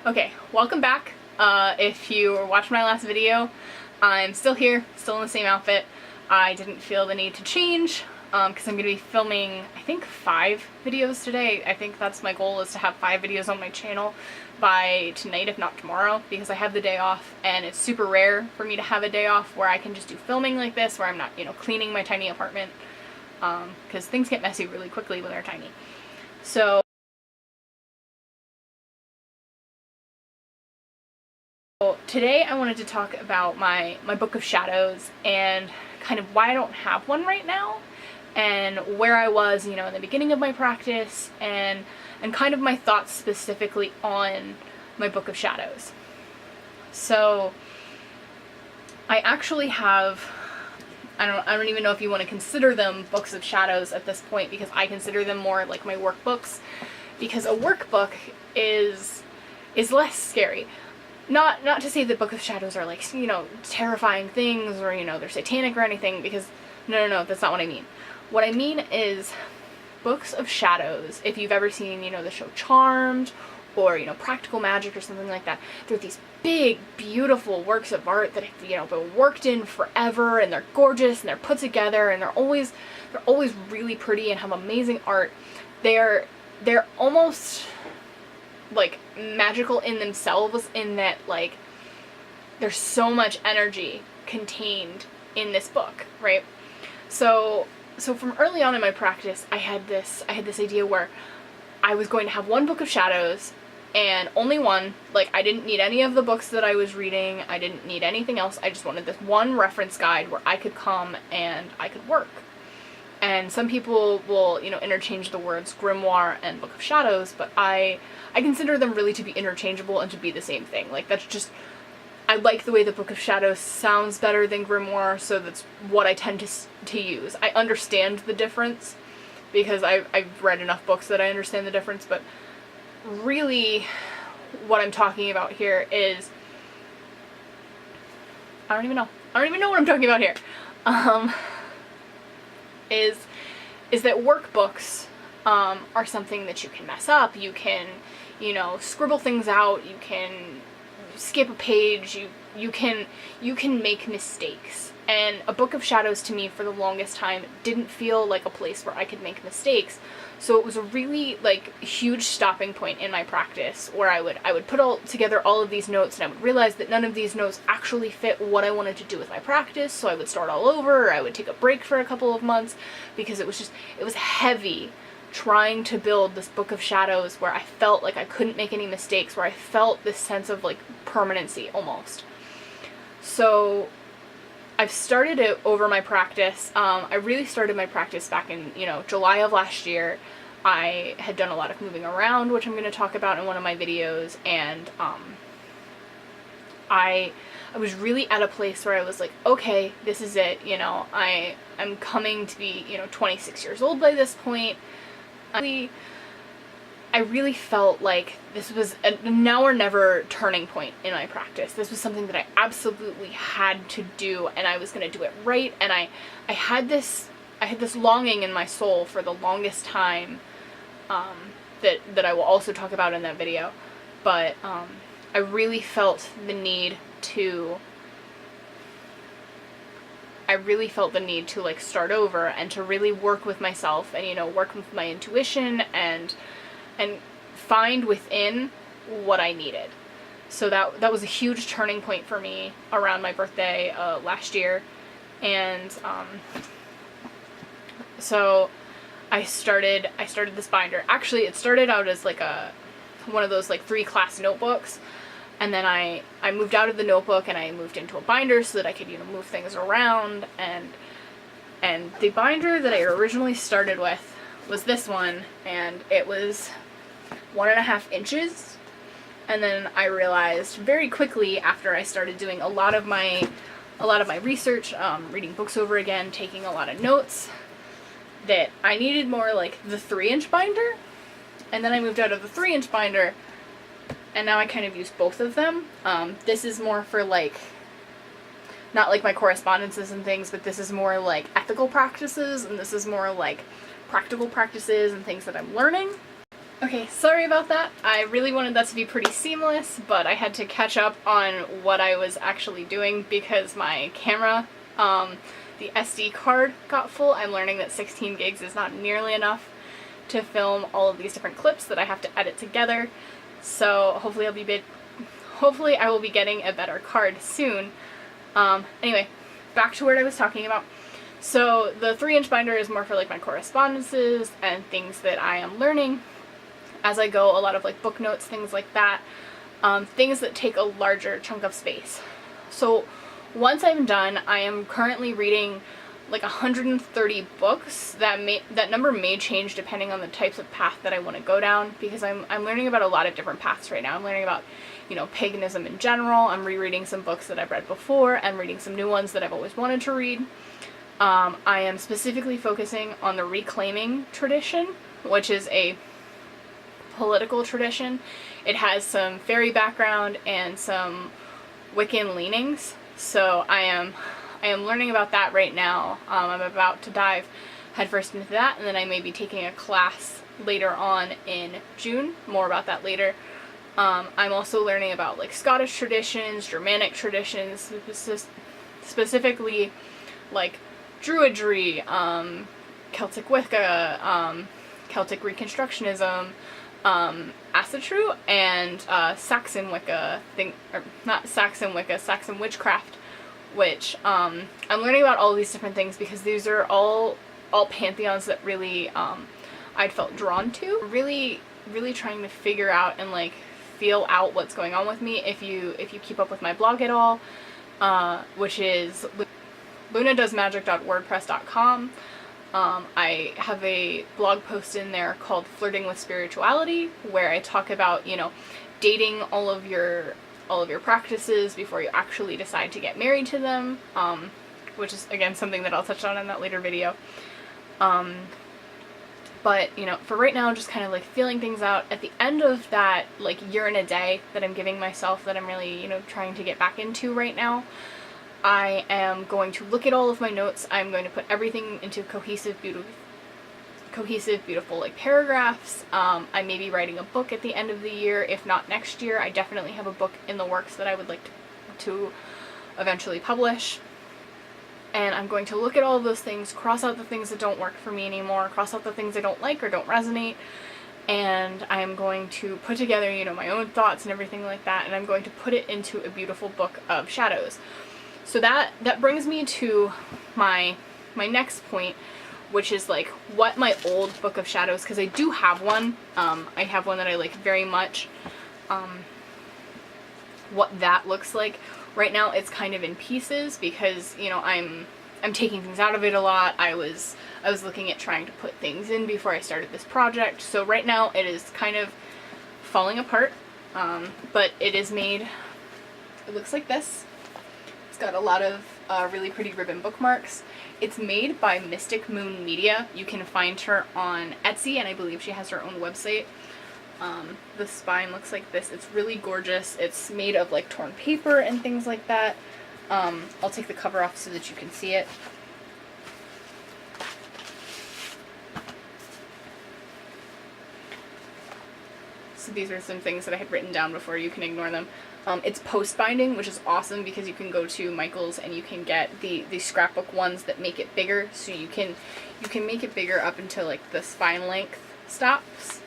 Okay, welcome back. If you were watching my last video, I'm still here, still in the same outfit. I didn't feel the need to change because I'm going to be filming, I think, 5 videos today. I think that's my goal, is to have 5 videos on my channel by tonight, if not tomorrow, because I have the day off, and it's super rare for me to have a day off where I can just do filming like this, where I'm not, cleaning my tiny apartment, because things get messy really quickly when they're tiny. So today I wanted to talk about my Book of Shadows and kind of why I don't have one right now, and where I was, in the beginning of my practice, and kind of my thoughts specifically on my Book of Shadows. So I actually have, I don't even know if you want to consider them books of shadows at this point, because I consider them more like my workbooks, because a workbook is less scary. Not to say that Book of Shadows are like, terrifying things, or, they're satanic or anything, because no, that's not what I mean. What I mean is books of shadows, if you've ever seen, the show Charmed, or, Practical Magic or something like that, they're these big, beautiful works of art that have, been worked in forever, and they're gorgeous, and they're put together, and they're always really pretty and have amazing art. They're almost like magical in themselves, in that, like, there's so much energy contained in this book, right? So from early on in my practice, I had this idea where I was going to have one Book of Shadows, and only one. Like, I didn't need any of the books that I was reading, I didn't need anything else, I just wanted this one reference guide where I could come and I could work. And some people will, interchange the words grimoire and Book of Shadows, but I consider them really to be interchangeable and to be the same thing. Like, that's just, I like the way the Book of Shadows sounds better than grimoire, so that's what I tend to use. I understand the difference, because I've read enough books that I understand the difference, but really what I'm talking about here is, I don't even know what I'm talking about here. Is that workbooks are something that you can mess up. You can, scribble things out, you can skip a page, you can make mistakes. And a Book of Shadows, to me, for the longest time, didn't feel like a place where I could make mistakes. So it was a really, huge stopping point in my practice, where I would put together all of these notes, and I would realize that none of these notes actually fit what I wanted to do with my practice, so I would start all over, or I would take a break for a couple of months, because it was heavy trying to build this Book of Shadows where I felt like I couldn't make any mistakes, where I felt this sense of, permanency, almost. So I've started it over my practice. I really started my practice back in, July of last year. I had done a lot of moving around, which I'm going to talk about in one of my videos, and I was really at a place where I was like, okay, this is it, I'm coming to be, 26 years old by this point. I really felt like this was a now or never turning point in my practice. This was something that I absolutely had to do, and I was going to do it right. And I had this longing in my soul for the longest time, that I will also talk about in that video. But I really felt the need to start over, and to really work with myself, and work with my intuition, and find within what I needed. So that was a huge turning point for me around my birthday last year. And so I started this binder. Actually, it started out as one of those 3-class notebooks, and then I moved out of the notebook and I moved into a binder so that I could move things around. And the binder that I originally started with was this one, and it was 1.5 inches. And then I realized very quickly, after I started doing a lot of my research, reading books over again, taking a lot of notes, that I needed more the 3-inch binder. And then I moved out of the 3-inch binder, and now I kind of use both of them. This is more for not my correspondences and things, but this is more ethical practices, and this is more practical practices and things that I'm learning. Okay, sorry about that. I really wanted that to be pretty seamless, but I had to catch up on what I was actually doing because my camera, the SD card got full. I'm learning that 16 gigs is not nearly enough to film all of these different clips that I have to edit together. So hopefully I will be getting a better card soon. Anyway, back to what I was talking about. So the 3-inch binder is more for like my correspondences and things that I am learning as I go, a lot of like book notes, things like that, things that take a larger chunk of space. So once I'm done, I am currently reading like 130 books. That number may change depending on the types of path that I want to go down, because I'm learning about a lot of different paths right now. I'm learning about, you know, paganism in general. I'm rereading some books that I've read before and reading some new ones that I've always wanted to read. I am specifically focusing on the reclaiming tradition, which is a political tradition. It has some fairy background and some Wiccan leanings, so I am learning about that right now. I'm about to dive headfirst into that, and then I may be taking a class later on in June. More about that later. I'm also learning about like Scottish traditions, Germanic traditions, specifically like Druidry, Celtic Wicca, Celtic Reconstructionism, Asatru, and Saxon Wicca, Saxon Witchcraft, which I'm learning about all these different things because these are all pantheons that really I'd felt drawn to. Really trying to figure out and like feel out what's going on with me. If you keep up with my blog at all, which is lunadoesmagic.wordpress.com. I have a blog post in there called Flirting with Spirituality, where I talk about, you know, dating all of your practices before you actually decide to get married to them, which is again something that I'll touch on in that later video. But, you know, for right now, just kind of like feeling things out. At the end of that like year and a day that I'm giving myself, that I'm really, you know, trying to get back into right now, I am going to look at all of my notes. I'm going to put everything into cohesive, beautiful like paragraphs. I may be writing a book at the end of the year, if not next year. I definitely have a book in the works that I would like to eventually publish. And I'm going to look at all of those things, cross out the things that don't work for me anymore, cross out the things I don't like or don't resonate, and I'm going to put together, you know, my own thoughts and everything like that, and I'm going to put it into a beautiful book of shadows. So that brings me to my next point, which is like what my old book of shadows, because I do have one. I have one that I like very much. What that looks like. Right now it's kind of in pieces because, you know, I'm taking things out of it a lot. I was looking at trying to put things in before I started this project. So right now it is kind of falling apart. But it is made, it looks like this. It's got a lot of really pretty ribbon bookmarks. It's made by Mystic Moon Media. You can find her on Etsy, and I believe she has her own website. The spine looks like this. It's really gorgeous. It's made of like torn paper and things like that. I'll take the cover off so that you can see it. So these are some things that I had written down before. You can ignore them. It's post binding, which is awesome because you can go to Michael's and you can get the scrapbook ones that make it bigger. So you can make it bigger up until like the spine length stops.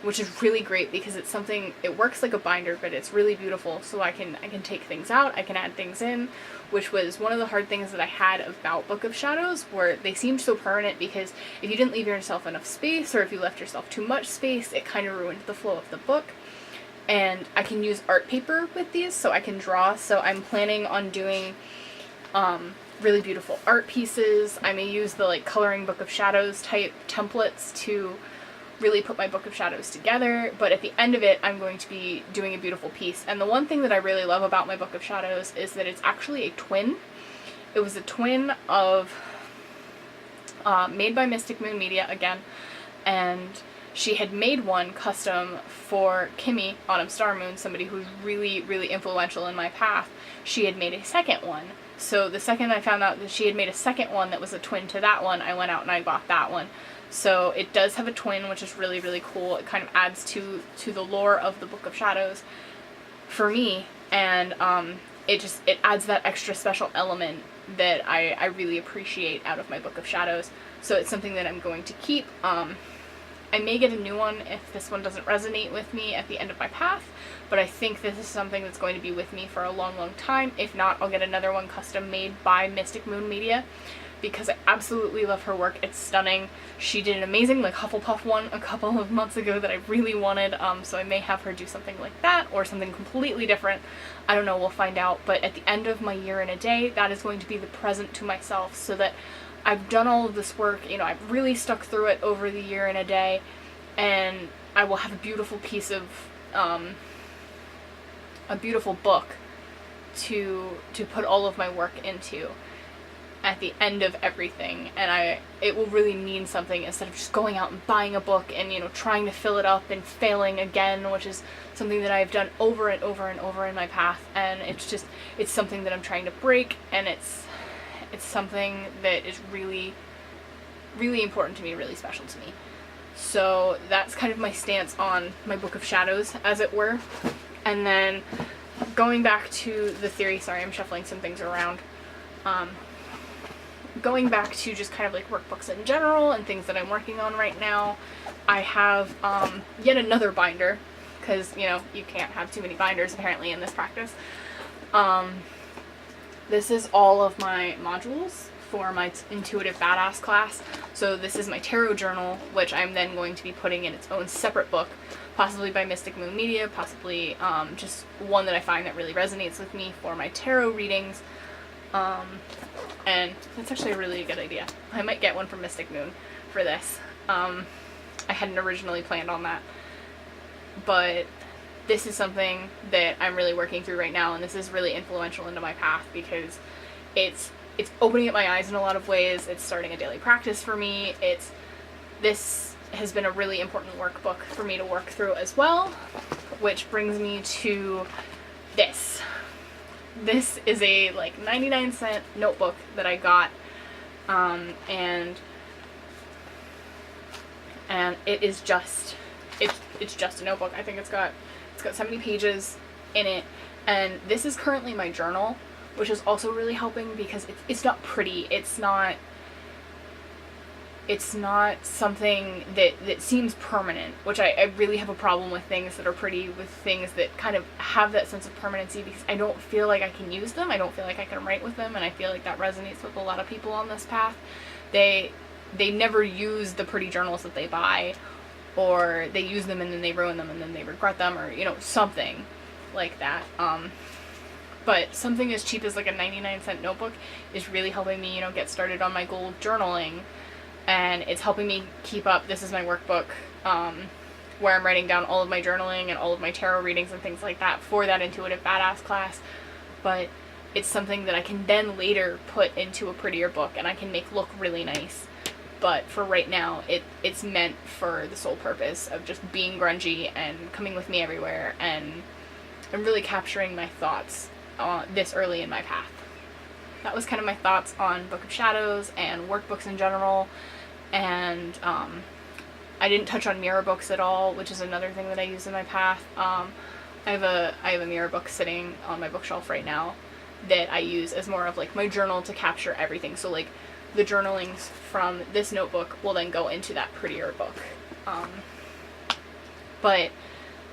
Which is really great because it's something, it works like a binder, but it's really beautiful. So I can take things out, I can add things in, which was one of the hard things that I had about Book of Shadows, where they seemed so permanent because if you didn't leave yourself enough space, or if you left yourself too much space, it kind of ruined the flow of the book. And I can use art paper with these, so I can draw. So I'm planning on doing really beautiful art pieces. I may use the like coloring Book of Shadows type templates to really put my Book of Shadows together, but at the end of it I'm going to be doing a beautiful piece. And the one thing that I really love about my Book of Shadows is that it's actually a twin. It was a twin of made by Mystic Moon Media again, and she had made one custom for Kimmy, Autumn Star Moon, somebody who's really, really influential in my path. She had made a second one. So the second I found out that she had made a second one that was a twin to that one, I went out and I bought that one. So it does have a twin, which is really, really cool. It kind of adds to the lore of the Book of Shadows for me, and it adds that extra special element that I really appreciate out of my Book of Shadows. So it's something that I'm going to keep. I may get a new one if this one doesn't resonate with me at the end of my path, but I think this is something that's going to be with me for a long, long time. If not, I'll get another one custom made by Mystic Moon Media, because I absolutely love her work. It's stunning. She did an amazing like Hufflepuff one a couple of months ago that I really wanted, so I may have her do something like that or something completely different. I don't know, we'll find out. But at the end of my year and a day, that is going to be the present to myself, so that I've done all of this work, you know, I've really stuck through it over the year and a day, and I will have a beautiful piece of, a beautiful book to put all of my work into at the end of everything, and it will really mean something instead of just going out and buying a book and, you know, trying to fill it up and failing again, which is something that I've done over and over and over in my path, and it's something that I'm trying to break, and it's something that is really, really important to me, really special to me. So that's kind of my stance on my Book of Shadows, as it were. And then going back to the theory, sorry, I'm shuffling some things around. Going back to just kind of like workbooks in general and things that I'm working on right now, I have yet another binder, because, you know, you can't have too many binders apparently in this practice. This is all of my modules for my Intuitive Badass class. So this is my tarot journal, which I'm then going to be putting in its own separate book, possibly by Mystic Moon Media, possibly just one that I find that really resonates with me for my tarot readings. And that's actually a really good idea. I might get one from Mystic Moon for this. I hadn't originally planned on that, but this is something that I'm really working through right now, and this is really influential into my path because it's opening up my eyes in a lot of ways. It's starting a daily practice for me. This has been a really important workbook for me to work through as well, which brings me to this. This is a like 99-cent notebook that I got, and it is just it's just a notebook. I think it's got 70 pages in it, and this is currently my journal, which is also really helping because it's not pretty. It's not something that seems permanent, which I really have a problem with things that are pretty, with things that kind of have that sense of permanency, because I don't feel like I can use them. I don't feel like I can write with them, and I feel like that resonates with a lot of people on this path. They never use the pretty journals that they buy, or they use them and then they ruin them and then they regret them, or, you know, something like that. But something as cheap as like a 99-cent notebook is really helping me, you know, get started on my goal of journaling, and it's helping me keep up. This is my workbook, where I'm writing down all of my journaling and all of my tarot readings and things like that for that Intuitive Badass class, but it's something that I can then later put into a prettier book and I can make look really nice. But for right now, it's meant for the sole purpose of just being grungy and coming with me everywhere, and really capturing my thoughts this early in my path. That was kind of my thoughts on Book of Shadows and workbooks in general, and I didn't touch on mirror books at all, which is another thing that I use in my path. I have a mirror book sitting on my bookshelf right now that I use as more of like my journal to capture everything. So like the journalings from this notebook will then go into that prettier book. But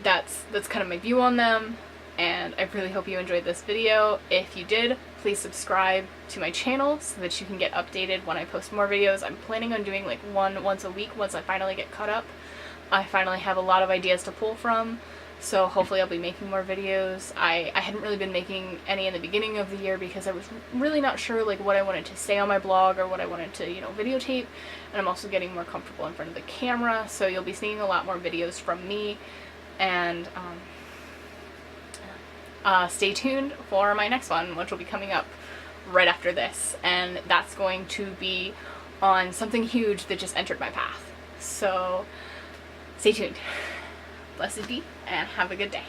that's kind of my view on them, and I really hope you enjoyed this video. If you did, please subscribe to my channel so that you can get updated when I post more videos. I'm planning on doing like one once a week once I finally get caught up. I finally have a lot of ideas to pull from, so hopefully I'll be making more videos. I hadn't really been making any in the beginning of the year because I was really not sure like what I wanted to say on my blog or what I wanted to, you know, videotape, and I'm also getting more comfortable in front of the camera, so you'll be seeing a lot more videos from me, and stay tuned for my next one, which will be coming up right after this, and that's going to be on something huge that just entered my path. So stay tuned. Blessed be, and have a good day.